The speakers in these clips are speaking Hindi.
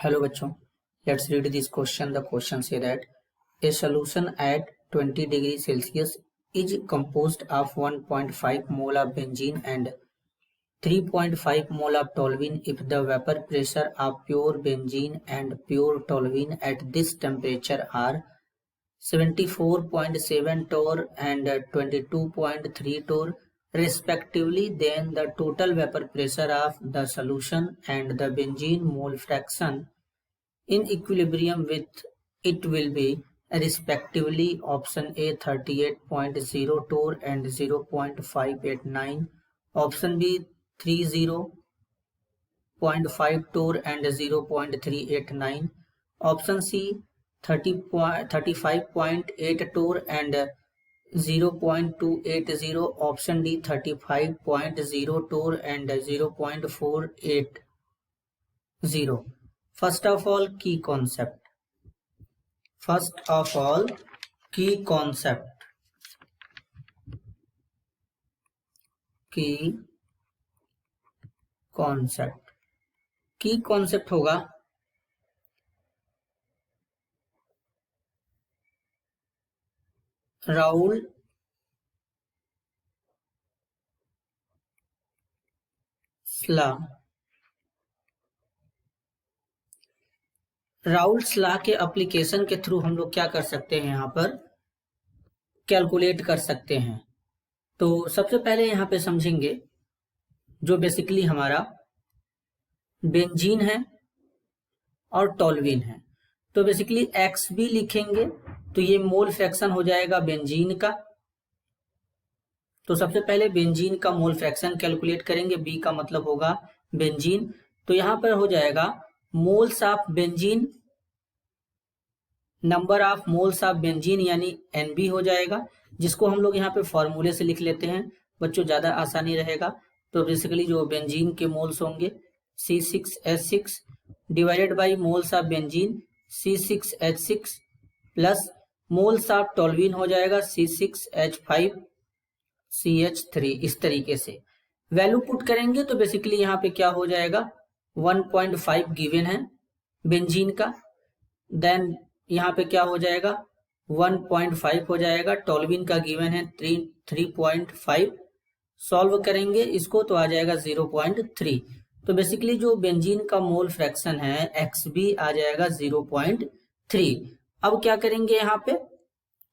Hello बच्चों, let's read this question. The question say that a solution at 20 degrees Celsius is composed of 1.5 mole of benzene and 3.5 mole of toluene if the vapor pressure of pure benzene and pure toluene at this temperature are 74.7 torr and 22.3 torr respectively, then the total vapor pressure of the solution and the benzene mole fraction in equilibrium with it will be respectively option A 38.0 torr and 0.589, option B 30.5 torr and 0.389, option C 35.8 torr and 0.280, option D 35.0 torr and 0.480. First of all, key concept. Key concept होगा राउल्स लॉ के एप्लीकेशन के थ्रू हम लोग क्या कर सकते हैं, यहाँ पर कैलकुलेट कर सकते हैं। तो सबसे पहले यहाँ पे समझेंगे जो बेसिकली हमारा बेंजीन है और टोल्यूइन है। तो बेसिकली XB लिखेंगे तो ये मोल फ्रैक्शन हो जाएगा बेंजीन का। तो सबसे पहले बेंजीन का मोल फ्रैक्शन कैलकुलेट करेंगे, B का मतलब होगा बेंजीन। तो यहाँ पर हो जाएगा moles of benzene, number of moles of benzene यानी NB हो जाएगा, जिसको हम लोग यहाँ पे फॉर्मूले से लिख लेते हैं बच्चों, ज्यादा आसानी रहेगा। तो बेसिकली जो बेंजीन के मोल्स होंगे C6H6 divided by moles of benzene C6H6 plus moles of toluene हो जाएगा C6H5CH3। इस तरीके से वैल्यू पुट करेंगे तो बेसिकली यहाँ पे क्या हो जाएगा 1.5 गिवन है बेंजीन का, देन यहाँ पे क्या हो जाएगा 1.5 हो जाएगा, टोल्यूइन का गिवन है 3.5, सॉल्व करेंगे इसको तो आ जाएगा 0.3। तो बेसिकली जो बेंजीन का मोल फ्रैक्शन है XB आ जाएगा 0.3। अब क्या करेंगे यहाँ पे,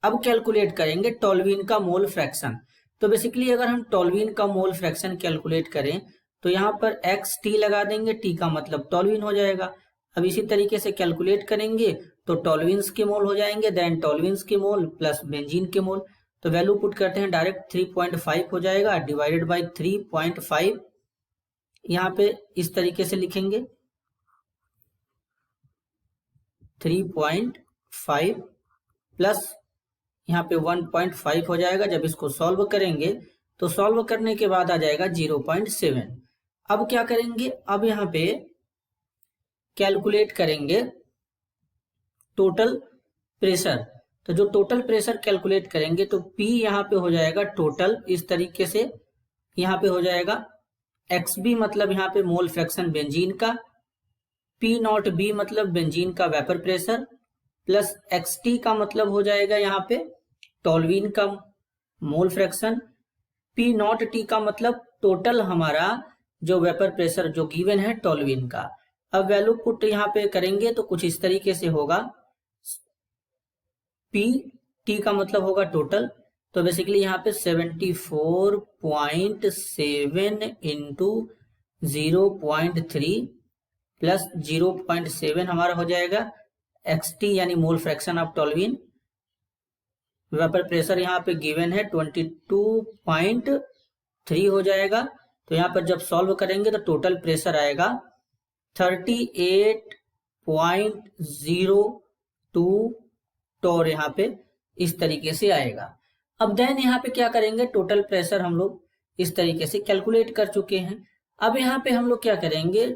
अब कैलकुलेट करेंगे टोल्यूइन का मोल फ्रैक्शन। तो बेसिकली अगर हम टोल्यूइन का मोल फ्रैक्शन कैलकुलेट करें तो यहाँ पर XT लगा देंगे, T का मतलब टोल्यूइन हो जाएगा। अब इसी तरीके से कैलकुलेट करेंगे तो टोल्यूइन्स के मोल हो जाएंगे, देन टोल्यूइन्स के मोल प्लस बेंजीन के मोल। तो वैल्यू पुट करते हैं डायरेक्ट 3.5 हो जाएगा डिवाइडेड बाई 3.5, यहाँ पे इस तरीके से लिखेंगे 3.5 प्लस यहाँ पे 1.5 हो जाएगा। जब इसको सॉल्व करेंगे तो सॉल्व करने के बाद आ जाएगा 0.7। अब क्या करेंगे, अब यहाँ पे कैलकुलेट करेंगे टोटल प्रेशर। तो जो टोटल प्रेशर कैलकुलेट करेंगे तो P यहाँ पे हो जाएगा टोटल, इस तरीके से यहाँ पे हो जाएगा XB मतलब यहाँ पे मोल फ्रैक्शन बेंजीन का, P0B मतलब बेंजीन का वेपर प्रेशर, प्लस XT का मतलब हो जाएगा यहाँ पे टोल्यूइन का मोल फ्रैक्शन, P0T का मतलब टोटल हमारा जो वेपर प्रेशर जो गिवन है टोल्यूइन का। अब वैल्यू पुट यहाँ पे करेंगे तो कुछ इस तरीके से होगा, PT का मतलब होगा टोटल। तो बेसिकली यहाँ पे 74.7 इंटू 0.3 प्लस 0.7 हमारा हो जाएगा XT यानी mole fraction of toluene. Vapour pressure यहाँ पे गिवन है 22.3 हो जाएगा। तो यहाँ पर जब सॉल्व करेंगे तो टोटल प्रेशर आएगा 38.02 टोर, यहाँ पे इस तरीके से आएगा। अब देन यहाँ पे क्या करेंगे, टोटल प्रेशर हम लोग इस तरीके से कैलकुलेट कर चुके हैं। अब यहाँ पे हम लोग क्या करेंगे,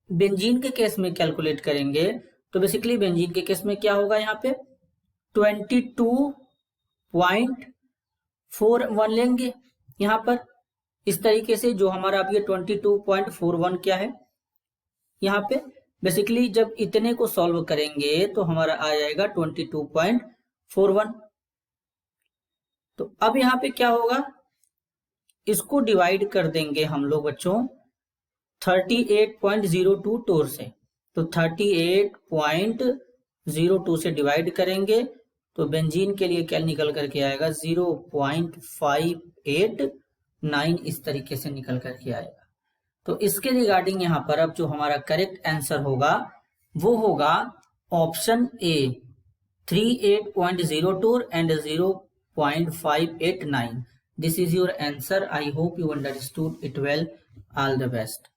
बेंजीन के केस में कैलकुलेट करेंगे। तो बेसिकली बेंजीन के केस में क्या होगा, यहाँ पे 22.41 लेंगे यहाँ पर इस तरीके से, जो हमारा अब ये 22.41 क्या है यहाँ पे बेसिकली जब इतने को सॉल्व करेंगे तो हमारा आ जाएगा 22.41। तो अब यहाँ पे क्या होगा, इसको डिवाइड कर देंगे हम लोग बच्चों 38.02 टोर से। तो 38.02 से डिवाइड करेंगे तो बेंजीन के लिए क्या निकल करके आएगा 0.589 इस तरीके से निकल करके आएगा। तो इसके रिगार्डिंग यहाँ पर अब जो हमारा करेक्ट आंसर होगा वो होगा option A 38.02 and 0.589। This is your answer. I hope you understood it well. All the best.